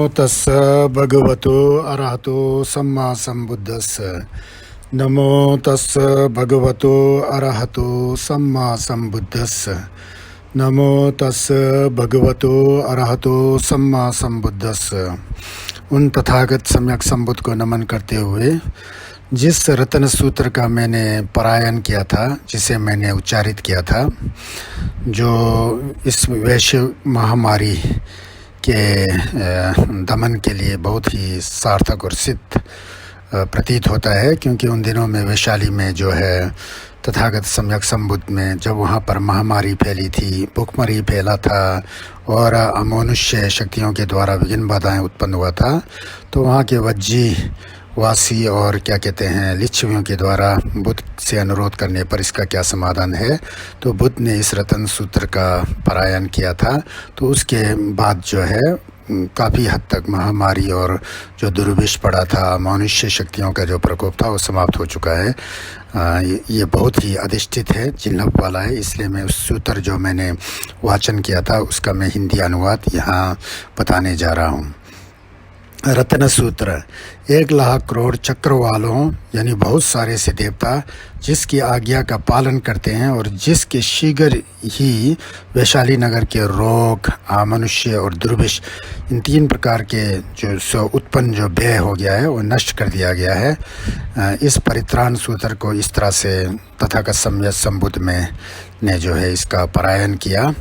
तस्स भगवतो अरहतो सम्मा सम्बुद्धस्स। नमो तस्स भगवतो अरहतो सम्मा सम्बुद्धस्स। नमो तस्स भगवतो अरहतो सम्मा सम्बुद्धस्स। उन तथागत सम्यक संबुद्ध को नमन करते हुए जिस रत्न सूत्र का मैंने पारायण किया था, जिसे मैंने उच्चारित किया था, जो इस वैश्विक महामारी के दमन के लिए बहुत ही सार्थक और सिद्ध प्रतीत होता है, क्योंकि उन दिनों में वैशाली में जो है तथागत सम्यक संबुद्ध में जब वहाँ पर महामारी फैली थी, भूखमरी फैला था और अमानुष्य शक्तियों के द्वारा विघ्न बाधाएं उत्पन्न हुआ था, तो वहाँ के वज्जी वासी और क्या कहते हैं लिच्छवियों के द्वारा बुद्ध से अनुरोध करने पर इसका क्या समाधान है, तो बुद्ध ने इस रतन सूत्र का पारायण किया था। तो उसके बाद जो है काफ़ी हद तक महामारी और जो दुर्विष पड़ा था, मनुष्य शक्तियों का जो प्रकोप था, वो समाप्त हो चुका है। ये बहुत ही अधिष्ठित है, चिन्ह वाला है, इसलिए मैं उस सूत्र जो मैंने वाचन किया था उसका मैं हिंदी अनुवाद यहाँ बताने जा रहा हूँ। रत्न सूत्र। 1,00,000 करोड़ चक्र वालों यानी बहुत सारे से देवता जिसकी आज्ञा का पालन करते हैं और जिसके शीघ्र ही वैशाली नगर के रोग, अमनुष्य और दुर्भिक्ष, इन 3 प्रकार के जो उत्पन्न जो व्यय हो गया है वो नष्ट कर दिया गया है। इस परित्राण सूत्र को इस तरह से तथागत सम्यक संबुद्ध में ने जो है इसका पारायण किया।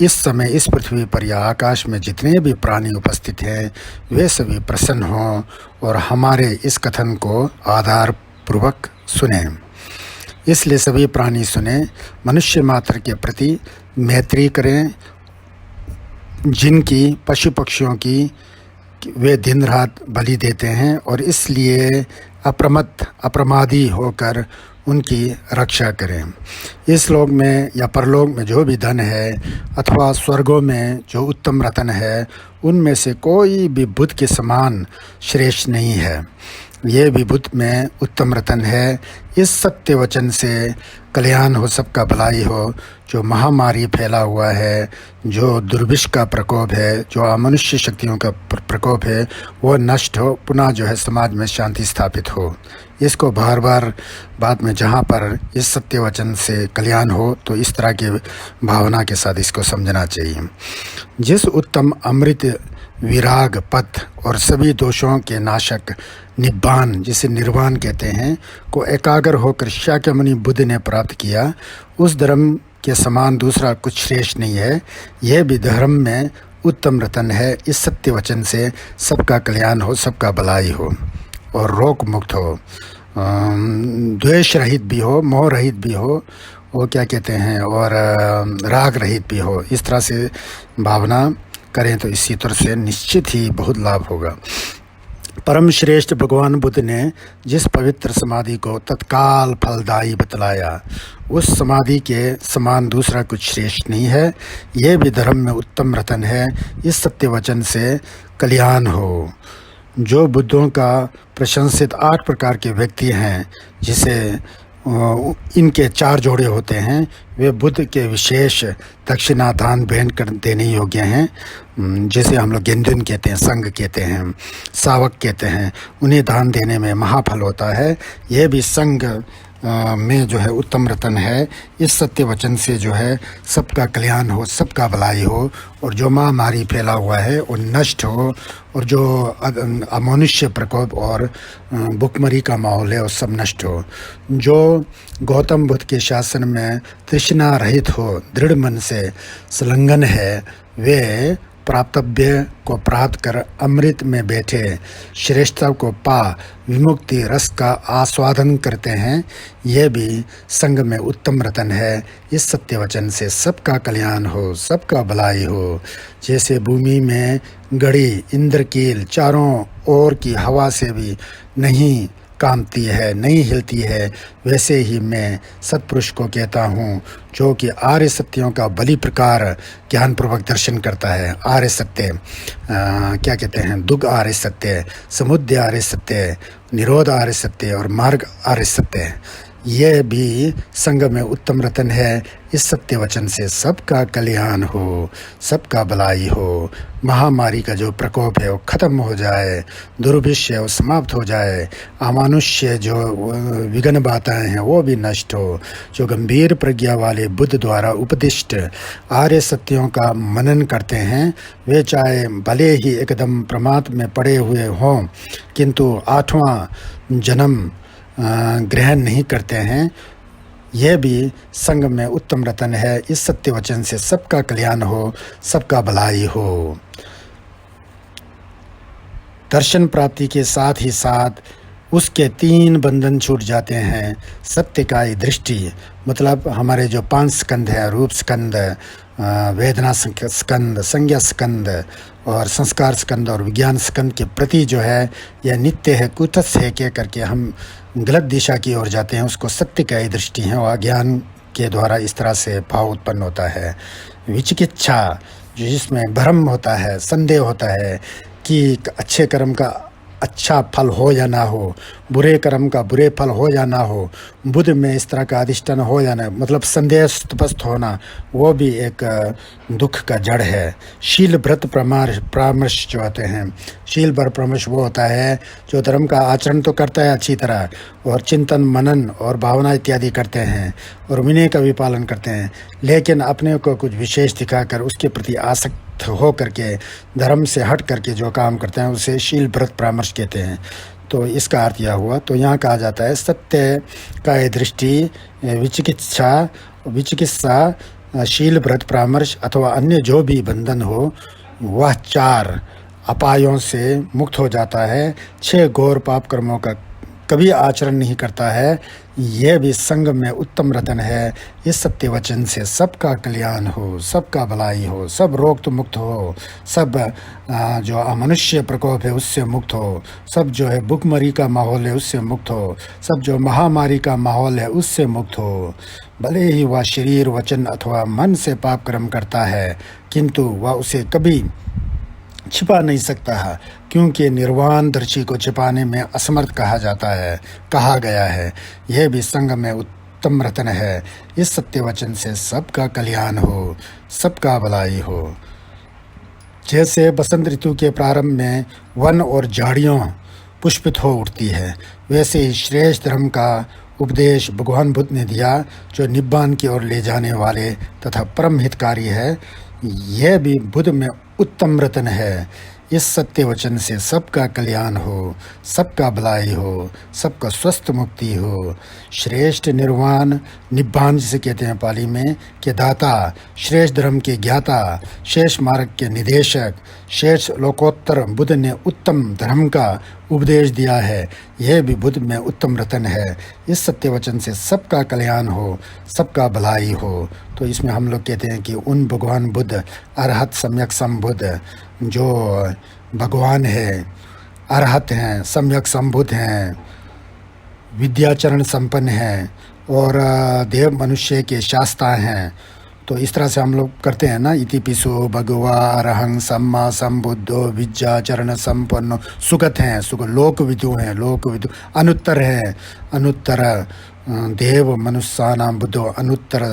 इस समय इस पृथ्वी पर या आकाश में जितने भी प्राणी उपस्थित हैं वे सभी प्रसन्न हों और हमारे इस कथन को आधार पूर्वक सुने। इसलिए सभी प्राणी सुने, मनुष्य मात्र के प्रति मैत्री करें, जिनकी पशु पक्षियों की वे दिन रात बलि देते हैं, और इसलिए अप्रमादी होकर उनकी रक्षा करें। इस लोक में या परलोक में जो भी धन है अथवा स्वर्गों में जो उत्तम रत्न है, उनमें से कोई भी बुद्ध के समान श्रेष्ठ नहीं है। ये भी बुद्ध में उत्तम रत्न है। इस सत्य वचन से कल्याण हो, सबका भलाई हो। जो महामारी फैला हुआ है, जो दुर्भिक्ष का प्रकोप है, जो अमनुष्य शक्तियों का प्रकोप है, वो नष्ट हो, पुनः जो है समाज में शांति स्थापित हो। इसको बार बार बाद में जहाँ पर इस सत्य वचन से कल्याण हो, तो इस तरह के भावना के साथ इसको समझना चाहिए। जिस उत्तम अमृत विराग पथ और सभी दोषों के नाशक निब्बान, जिसे निर्वाण कहते हैं, को एकाग्र होकर शाक्यमुनि बुद्ध ने प्राप्त किया, उस धर्म के समान दूसरा कुछ श्रेष्ठ नहीं है। यह भी धर्म में उत्तम रतन है। इस सत्य वचन से सबका कल्याण हो, सबका भलाई हो और रोग मुक्त हो, द्वेष रहित भी हो, मोह रहित भी हो, वो क्या कहते हैं, और राग रहित भी हो। इस तरह से भावना करें तो इस सूत्र से निश्चित ही बहुत लाभ होगा। परम श्रेष्ठ भगवान बुद्ध ने जिस पवित्र समाधि को तत्काल फलदायी बतलाया, उस समाधि के समान दूसरा कुछ श्रेष्ठ नहीं है। यह भी धर्म में उत्तम रतन है। इस सत्य वचन से कल्याण हो। जो बुद्धों का प्रशंसित 8 प्रकार के व्यक्ति हैं, जिसे इनके 4 जोड़े होते हैं, वे बुद्ध के विशेष दक्षिणा दान भेंट कर देने योग्य हैं, जिसे हम लोग गेंदुन कहते हैं, संघ कहते हैं, सावक कहते हैं। उन्हें दान देने में महाफल होता है। यह भी संघ में जो है उत्तम रतन है। इस सत्य वचन से जो है सबका कल्याण हो, सबका भलाई हो, और जो महामारी फैला हुआ है वो नष्ट हो, और जो अमनुष्य प्रकोप और भुखमरी का माहौल है वो सब नष्ट हो। जो गौतम बुद्ध के शासन में तृष्णा रहित हो, दृढ़ मन से संलग्न है, वे प्राप्तव्य को प्राप्त कर अमृत में बैठे श्रेष्ठता को पा विमुक्ति रस का आस्वादन करते हैं। यह भी संग में उत्तम रतन है। इस सत्य वचन से सबका कल्याण हो, सबका भलाई हो। जैसे भूमि में गड़ी इंद्रकील चारों ओर की हवा से भी नहीं कांपती है, नहीं हिलती है, वैसे ही मैं सत्पुरुष को कहता हूँ, जो कि आर्य सत्यों का बलि प्रकार ज्ञानपूर्वक दर्शन करता है। आर्य सत्य क्या कहते हैं, दुग आर्य सत्य, समुद्र आर्य सत्य, निरोध आर्य सत्य और मार्ग आर्य सत्य। यह भी संग में उत्तम रतन है। इस सत्य वचन से सबका कल्याण हो, सबका भलाई हो, महामारी का जो प्रकोप है वो ख़त्म हो जाए, दुर्भिक्ष वो समाप्त हो जाए, अमानुष्य जो विघ्न बाधाएँ हैं वो भी नष्ट हो। जो गंभीर प्रज्ञा वाले बुद्ध द्वारा उपदिष्ट आर्य सत्यों का मनन करते हैं, वे चाहे भले ही एकदम प्रमाद में पड़े हुए हों, किंतु 8वां जन्म ग्रहण नहीं करते हैं। यह भी संग में उत्तम रतन है। इस सत्य वचन से सबका कल्याण हो, सबका भलाई हो। दर्शन प्राप्ति के साथ ही साथ उसके 3 बंधन छूट जाते हैं। सत्य का दृष्टि मतलब हमारे जो 5 स्कंद है, रूप स्कंद, वेदना स्कंद, संज्ञा स्कंद और संस्कार स्कंद और विज्ञान स्कंद के प्रति जो है यह नित्य है, कुतस है कह करके हम गलत दिशा की ओर जाते हैं। उसको सत्य का ही दृष्टि है और अज्ञान के द्वारा इस तरह से भाव उत्पन्न होता है। विचिकित्सा जिसमें भ्रम होता है, संदेह होता है कि अच्छे कर्म का अच्छा फल हो या ना हो, बुरे कर्म का बुरे फल हो या ना हो, बुद्ध में इस तरह का अधिष्ठान हो या ना, मतलब संदेह स्पष्ट होना, वो भी एक दुख का जड़ है। शील व्रत परामर्श जो होते हैं, शील व्रत परामर्श वो होता है जो धर्म का आचरण तो करता है अच्छी तरह और चिंतन मनन और भावना इत्यादि करते हैं और विनय का भी पालन करते हैं, लेकिन अपने को कुछ विशेष दिखाकर उसके प्रति आसक्त हो करके धर्म से हट करके जो काम करते हैं उसे शील व्रत परामर्श कहते हैं। तो इसका अर्थ यह हुआ। तो यहाँ कहा जाता है सत्य का दृष्टि, विचिकित्सा, शील व्रत परामर्श अथवा अन्य जो भी बंधन हो वह 4 अपायों से मुक्त हो जाता है। 6 घोर पाप कर्मों का कभी आचरण नहीं करता है। यह भी संग में उत्तम रतन है। इस सत्य वचन से सबका कल्याण हो, सबका भलाई हो, सब रोग तो मुक्त हो, सब जो अमनुष्य प्रकोप है उससे मुक्त हो, सब जो है भुखमरी का माहौल है उससे मुक्त हो, सब जो महामारी का माहौल है उससे मुक्त हो। भले ही वह शरीर, वचन अथवा मन से पाप कर्म करता है, किंतु वह उसे कभी छिपा नहीं सकता है, क्योंकि निर्वाण दर्शी को छिपाने में असमर्थ कहा गया है। यह भी संग में उत्तम रतन है। इस सत्य वचन से सबका कल्याण हो, सबका भलाई हो। जैसे बसंत ऋतु के प्रारंभ में वन और झाड़ियों पुष्पित हो उठती है, वैसे ही श्रेष्ठ धर्म का उपदेश भगवान बुद्ध ने दिया, जो निब्बान की ओर ले जाने वाले तथा परम हितकारी है। यह भी बुद्ध में उत्तम रतन है। इस सत्य वचन से सबका कल्याण हो, सबका भलाई हो, सबका स्वस्थ मुक्ति हो। श्रेष्ठ निर्वाण, निब्बान जिसे कहते हैं पाली में, के दाता, श्रेष्ठ धर्म के ज्ञाता, शेष मार्ग के निदेशक, शेष लोकोत्तर बुद्ध ने उत्तम धर्म का उपदेश दिया है। यह भी बुद्ध में उत्तम रतन है। इस सत्य वचन से सबका कल्याण हो, सबका भलाई हो। तो इसमें हम लोग कहते हैं कि उन भगवान बुद्ध, अरहत सम्यक संबुद्ध, जो भगवान है, अरहत हैं, सम्यक संबुद्ध हैं, विद्याचरण संपन्न हैं और देव मनुष्य के शास्ता हैं। तो इस तरह से हम लोग करते हैं ना, इति पिसो भगवा अरहं सम्मा संबुद्धो विद्याचरण संपन्नो। सुगत हैं, लोक विदु हैं, लोक विदु, अनुत्तर हैं, अनुत्तर देव मनुष्यानां बुद्धो अनुत्तर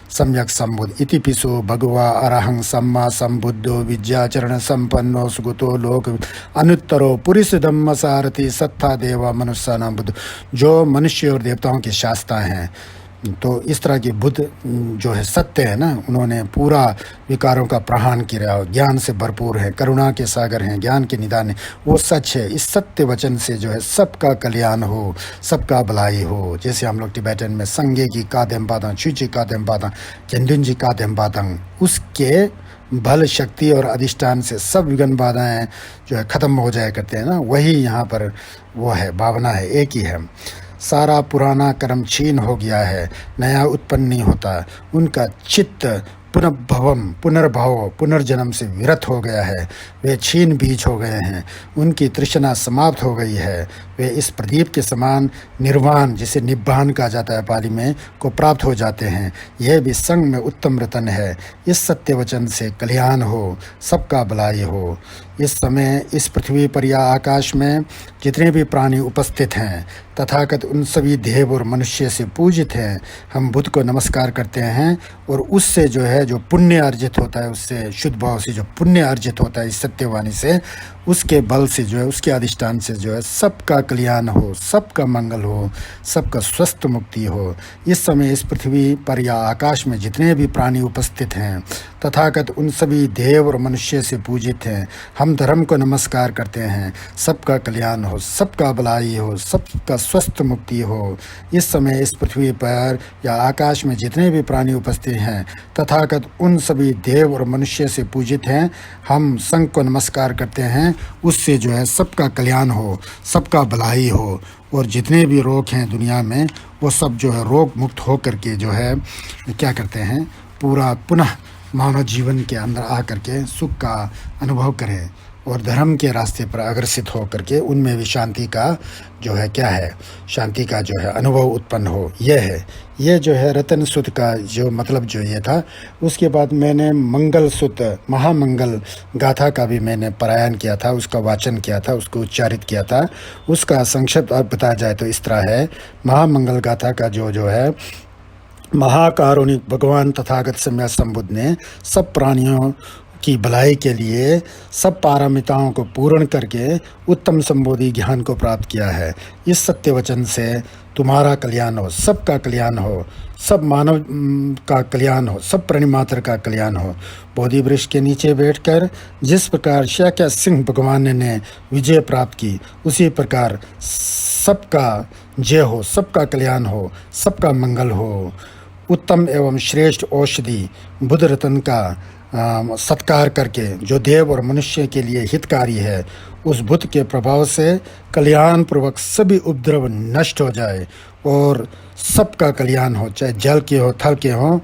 सम्यक संबुद्ध। इति पिसो भगवा अरहं सम्मा संबुद्धो विद्याचरण संपन्नो सुगतो लोक अनुत्तरो पुरुष धम्म सारथि सत्ता देवा मनुष्यानां बुद्ध, जो मनुष्य और देवताओं के शास्ता हैं। तो इस तरह की बुद्ध जो है सत्य है ना, उन्होंने पूरा विकारों का प्रहार किया, ज्ञान से भरपूर है, करुणा के सागर हैं, ज्ञान के निदान है, वो सच है। इस सत्य वचन से जो है सबका कल्याण हो, सबका भलाई हो। जैसे हम लोग टिबेटन में संगे की कादेम बादंग, चुची कादेम बादंग, चंदुन जी कादेम बादंग, उसके बल शक्ति और अधिष्ठान से सब विघ्न बाधाएं जो है ख़त्म हो जाया करते हैं ना, वही यहाँ पर वो है, भावना है, एक ही है। सारा पुराना कर्म क्षीण हो गया है, नया उत्पन्न नहीं होता। उनका चित्त पुनर्भाव पुनर्जन्म से विरत हो गया है, वे क्षीण बीज हो गए हैं, उनकी तृष्णा समाप्त हो गई है। वे इस प्रदीप के समान निर्वाण, जिसे निब्बान कहा जाता है पाली में, को प्राप्त हो जाते हैं। यह भी संग में उत्तम रतन है। इस सत्य वचन से कल्याण हो, सबका भलाई हो। इस समय इस पृथ्वी पर या आकाश में जितने भी प्राणी उपस्थित हैं, तथागत उन सभी देव और मनुष्य से पूजित हैं। हम बुद्ध को नमस्कार करते हैं और उससे जो है जो पुण्य अर्जित होता है, उससे शुद्ध भाव से जो पुण्य अर्जित होता है इस सत्यवाणी से, उसके बल से जो है, उसके अधिष्ठान से जो है सबका कल्याण हो, सबका मंगल हो, सबका स्वस्थ मुक्ति हो। इस समय इस पृथ्वी पर या आकाश में जितने भी प्राणी उपस्थित हैं तथागत उन सभी देव और मनुष्य से पूजित हैं। हम धर्म को नमस्कार करते हैं। सबका कल्याण हो, सबका भलाई हो, सबका स्वस्थ मुक्ति हो। इस समय इस पृथ्वी पर या आकाश में जितने भी प्राणी उपस्थित हैं तथागत उन सभी देव और मनुष्य से पूजित हैं। हम संघ को नमस्कार करते हैं, उससे जो है सबका कल्याण हो, सबका भलाई हो, और जितने भी रोग हैं दुनिया में वो सब जो है रोग मुक्त हो करके जो है क्या करते हैं, पूरा पुनः मानव जीवन के अंदर आ करके सुख का अनुभव करें और धर्म के रास्ते पर अग्रसित हो करके उनमें भी शांति का जो है क्या है, शांति का जो है अनुभव उत्पन्न हो। यह है, ये जो है रतन सुत का जो मतलब जो ये था। उसके बाद मैंने मंगल सुत महामंगल गाथा का भी मैंने पारायण किया था, उसका वाचन किया था, उसको उच्चारित किया था। उसका संक्षिप्त अर्थ बताया जाए तो इस तरह है। महामंगल गाथा का जो है, महाकारुणिक भगवान तथागत सम्यक संबुद्ध ने सब प्राणियों की भलाई के लिए सब पारमिताओं को पूर्ण करके उत्तम संबोधि ज्ञान को प्राप्त किया है। इस सत्य वचन से तुम्हारा कल्याण हो, सबका कल्याण हो, सब मानव का कल्याण हो, सब प्राणी मात्र का कल्याण हो। बोधि वृक्ष के नीचे बैठकर जिस प्रकार शाक्य सिंह भगवान ने विजय प्राप्त की, उसी प्रकार सबका जय हो, सबका कल्याण हो, सबका मंगल हो। उत्तम एवं श्रेष्ठ औषधि बुद्ध रत्न का सत्कार करके जो देव और मनुष्य के लिए हितकारी है, उस बुद्ध के प्रभाव से कल्याण पूर्वक सभी उपद्रव नष्ट हो जाए और सबका कल्याण हो, चाहे जल के हो, थल के हो,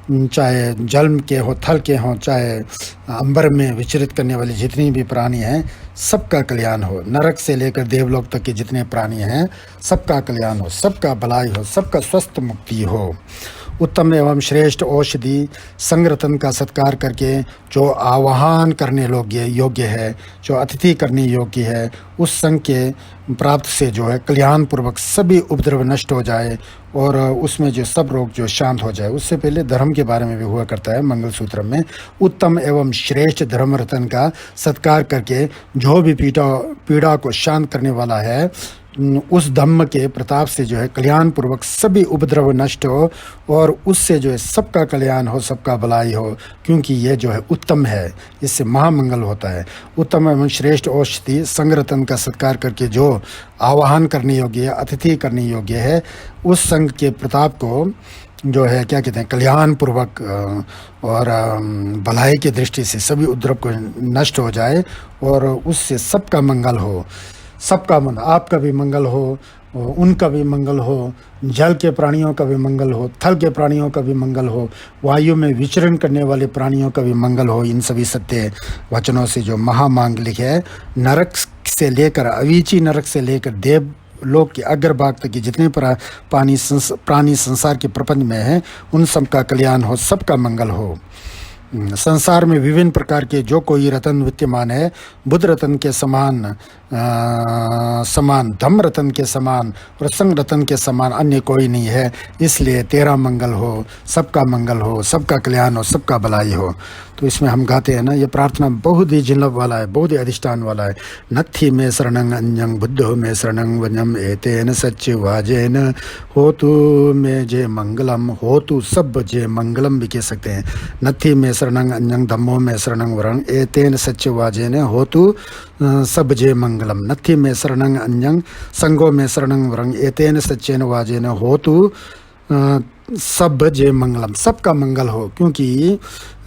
चाहे जल के हो, थल के हो, चाहे अंबर में विचरित करने वाले जितनी भी प्राणी हैं, सबका कल्याण हो। नरक से लेकर देवलोक तक के जितने प्राणी हैं, सबका कल्याण हो, सबका भलाई हो, सबका स्वस्थ मुक्ति हो। उत्तम एवं श्रेष्ठ औषधि संगरतन का सत्कार करके जो आवाहन करने योग्य है, जो अतिथि करने योग्य है, उस संघ के प्राप्त से जो है कल्याण पूर्वक सभी उपद्रव नष्ट हो जाए और उसमें जो सब रोग जो शांत हो जाए। उससे पहले धर्म के बारे में भी हुआ करता है मंगल सूत्र में। उत्तम एवं श्रेष्ठ धर्म रतन का सत्कार करके जो भी पीड़ा को शांत करने वाला है, उस धम्म के प्रताप से जो है कल्याण पूर्वक सभी उपद्रव नष्ट हो और उससे जो है सबका कल्याण हो, सबका भलाई हो, क्योंकि ये जो है उत्तम है, इससे महामंगल होता है। उत्तम एवं श्रेष्ठ औषधि संगरतन का सत्कार करके जो आवाहन करने योग्य है, अतिथि करने योग्य है, उस संघ के प्रताप को जो है क्या कहते हैं, कल्याण पूर्वक और भलाई की दृष्टि से सभी उपद्रव को नष्ट हो जाए और उससे सबका मंगल हो, सबका मन, आपका भी मंगल हो, उनका भी मंगल हो, जल के प्राणियों का भी मंगल हो, थल के प्राणियों का भी मंगल हो, वायु में विचरण करने वाले प्राणियों का भी मंगल हो। इन सभी सत्य वचनों से जो महामांगलिक है, नरक से लेकर अवीची नरक से लेकर देव लोक के अग्रभाग तक के जितने प्राणी संसार के प्रपंच में हैं, उन सब का कल्याण हो, सबका मंगल हो। संसार में विभिन्न प्रकार के जो कोई रतन विद्यमान है, बुद्ध रतन के समान धम्म रतन के समान और संग रतन के समान अन्य कोई नहीं है। इसलिए तेरा मंगल हो, सबका मंगल हो, सबका कल्याण हो, सबका भलाई हो। तो इसमें हम गाते हैं ना, ये प्रार्थना बहुत ही जिल्लब वाला है, बहुत ही अधिष्ठान वाला है। नत्थि में शरणं अन्यं बुद्धो में शरणं वन्यम एतेन सच्च वाजेन होतु में जे मंगलम, होतु सब जे मंगलम भी कह सकते हैं। नत्थि में शरणं अन्यं धम्मो में शरणं वरं एतेन सच्च वाजेन होतु सब जे मंगलम। नत्थि में शरणं अन्यं संगो में शरणं वरं एतेन सच्चेन वाजेन होतु सब जे मंगलम, सबका मंगल हो। क्योंकि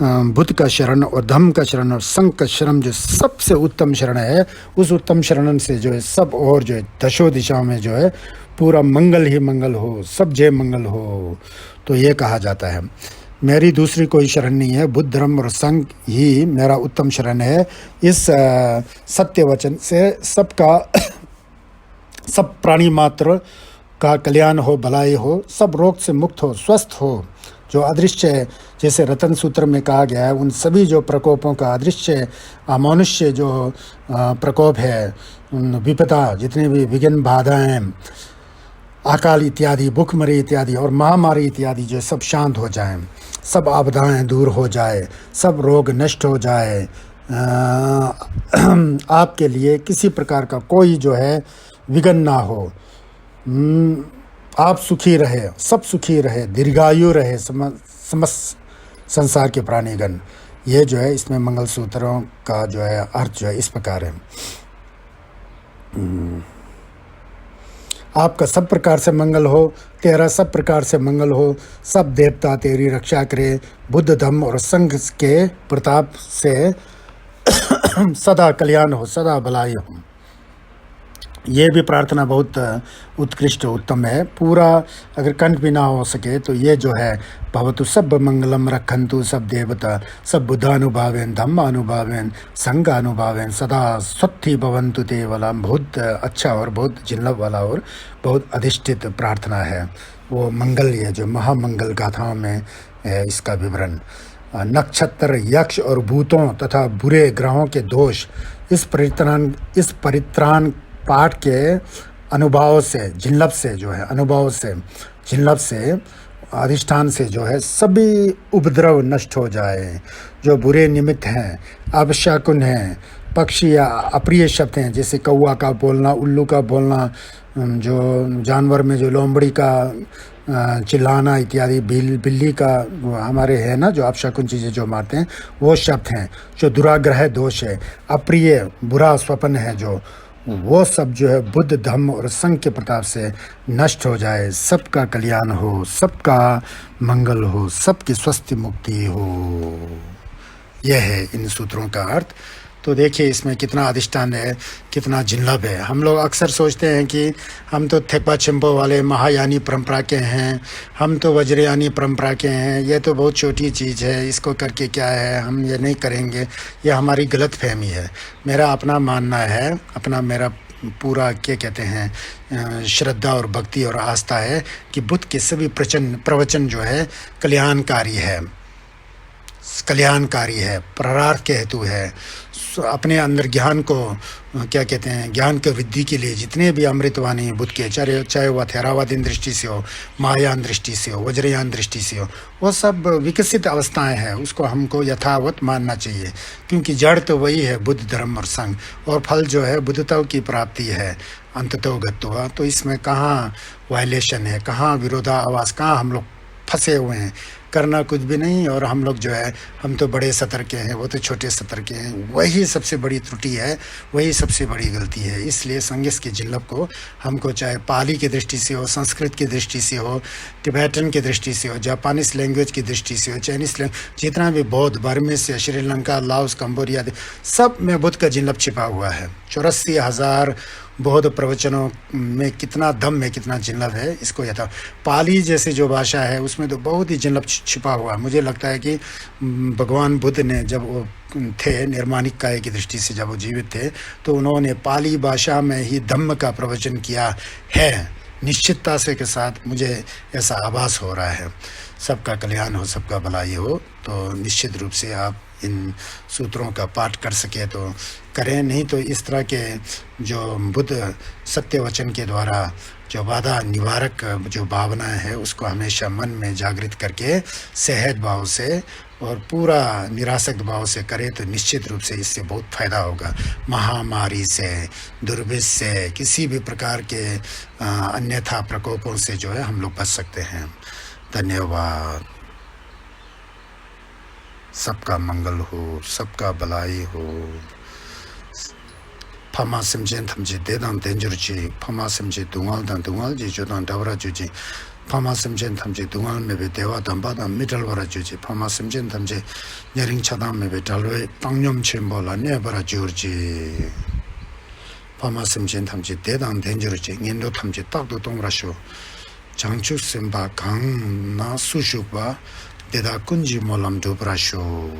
बुद्ध का शरण और धम्म का शरण और संघ का शरण जो सबसे उत्तम शरण है, उस उत्तम शरण से जो है सब और जो है दशों दिशाओं में जो है पूरा मंगल ही मंगल हो, सब जय मंगल हो। तो ये कहा जाता है। मेरी दूसरी कोई शरण नहीं है, बुद्ध धर्म और संघ ही मेरा उत्तम शरण है। इस सत्य वचन से सबका सब प्राणी मात्र का कल्याण हो, भलाई हो, सब रोग से मुक्त हो, स्वस्थ हो। जो अदृश्य, जैसे रतन सूत्र में कहा गया है, उन सभी जो प्रकोपों का अदृश्य अमानुष्य जो प्रकोप है, विपदा, जितने भी विघ्न बाधाएं अकाल इत्यादि, भूखमरी इत्यादि और महामारी इत्यादि जो सब शांत हो जाएं, सब आपदाएं दूर हो जाए, सब रोग नष्ट हो जाए, आपके लिए किसी प्रकार का कोई जो है विघ्न ना हो, आप सुखी रहे, सब सुखी रहे, दीर्घायु रहे समस्त संसार के प्राणीगण। ये जो है इसमें मंगलसूत्रों का जो है अर्थ जो है इस प्रकार है। आपका सब प्रकार से मंगल हो, तेरा सब प्रकार से मंगल हो, सब देवता तेरी रक्षा करे, बुद्ध धम्म और संघ के प्रताप से सदा कल्याण हो, सदा भलाई हो। ये भी प्रार्थना बहुत उत्कृष्ट उत्तम है। पूरा अगर कंठ भी ना हो सके तो ये जो है भवतु सब मंगलम रखंतु सब देवता सब बुद्धानुभावेन धम्मानुभावेन संघानुभावेन सदा स्वत्थि भवन्तु ते वाला बहुत अच्छा और बहुत जिल्लभ वाला और बहुत अधिष्ठित प्रार्थना है। वो मंगल ये जो महामंगल गाथाओं में है इसका विवरण। नक्षत्र, यक्ष और भूतों तथा बुरे ग्रहों के दोष इस परित्राण पाठ के अनुभव से, जिल्लभ से जो है अनुभव से, जिल्लभ से, अधिष्ठान से जो है सभी उपद्रव नष्ट हो जाए। जो बुरे निमित्त हैं, अपशकुन हैं, पक्षी या अप्रिय शब्द हैं जैसे कौवा का बोलना, उल्लू का बोलना, जो जानवर में जो लोमड़ी का चिल्लाना इत्यादि, बिल्ली का हमारे है ना जो अपशकुन चीज़ें जो मारते हैं वो शब्द हैं। जो दुराग्रह दोष है, अप्रिय बुरा स्वप्न है जो, वो सब जो है बुद्ध धम्म और संघ के प्रताप से नष्ट हो जाए। सबका कल्याण हो, सबका मंगल हो, सबकी स्वस्थ मुक्ति हो। यह है इन सूत्रों का अर्थ। तो देखिए इसमें कितना अधिष्ठान है, कितना जिल्लभ है। हम लोग अक्सर सोचते हैं कि हम तो थेपा छिम्पो वाले महायानी परंपरा के हैं, हम तो वज्रयानी परंपरा के हैं, ये तो बहुत छोटी चीज़ है, इसको करके क्या है, हम ये नहीं करेंगे। ये हमारी गलत फहमी है। मेरा अपना मानना है, मेरा पूरा क्या कहते हैं श्रद्धा और भक्ति और आस्था है कि बुद्ध के सभी प्रवचन जो है कल्याणकारी है, परार्थ के हेतु है। अपने अंदर ज्ञान को क्या कहते हैं, ज्ञान के वृद्धि के लिए जितने भी अमृतवाणी बुद्ध के, चाहे वह थेरावादीन दृष्टि से हो, महायान दृष्टि से हो, वज्रयान दृष्टि से हो, वो सब विकसित अवस्थाएं हैं। उसको हमको यथावत मानना चाहिए क्योंकि जड़ तो वही है, बुद्ध धर्म और संघ, और फल जो है बुद्धता की प्राप्ति है अंततो गत्वा। तो इसमें कहाँ वायलेशन है, कहाँ विरोधाभास, कहाँ हम लोग फंसे हुए हैं। करना कुछ भी नहीं, और हम लोग जो है हम तो बड़े सतर्क हैं, वो तो छोटे सतर्क हैं। वही सबसे बड़ी त्रुटि है, वही सबसे बड़ी गलती है। इसलिए संन्यास के जिल्लभ को हमको चाहे पाली की दृष्टि से हो, संस्कृत की दृष्टि से हो, टिबेटन की दृष्टि से हो, जापानीज लैंग्वेज की दृष्टि से हो, चाइनीज लैंग्वेज, जितना भी बौद्ध, बर्मेस से श्रीलंका, लाओस, कंबोडिया, सब में बुद्ध का जिल्लभ छिपा हुआ है। 84,000 बौद्ध प्रवचनों में कितना दम है, कितना जिल्लभ है, इसको यथा पाली जैसे जो भाषा है उसमें तो बहुत ही जिल्लभ छिपा हुआ है। मुझे लगता है कि भगवान बुद्ध ने जब वो थे निर्माणिक काय की दृष्टि से, जब वो जीवित थे, तो उन्होंने पाली भाषा में ही धम्म का प्रवचन किया है। निश्चितता से के साथ मुझे ऐसा आभास हो रहा है। सबका कल्याण हो, सबका भलाई हो। तो निश्चित रूप से आप इन सूत्रों का पाठ कर सके तो करें, नहीं तो इस तरह के जो बुद्ध सत्य वचन के द्वारा जो बाधा निवारक जो भावना है उसको हमेशा मन में जागृत करके सहज भाव से और पूरा निरासक्त भाव से करें तो निश्चित रूप से इससे बहुत फायदा होगा। महामारी से, दुर्भिक्ष से, किसी भी प्रकार के अन्यथा प्रकोपों से जो है हम लोग बच सकते हैं। धन्यवाद। सबका मंगल हो, सबका भलाई हो। फमा समझें थमजे देदां तेंजुरची, फमा समझे दुंगाल दां दुंगाल जी जोदां डवरा जुजी, फमा समझें थमजे दुंगाल में भी देवा दंबा दां मिडल वरा जुजी, फमा समझें थमजे यरिंग छदां में भी डलवे पंगnyom चेंबोला ने बरा जुरजी, फमा समझें थमजे देदां तेंजुरची निंदो थमजे ताकदो तोंगराशो, 장축 semba gang na sushukba deda kunji molam dobrasho.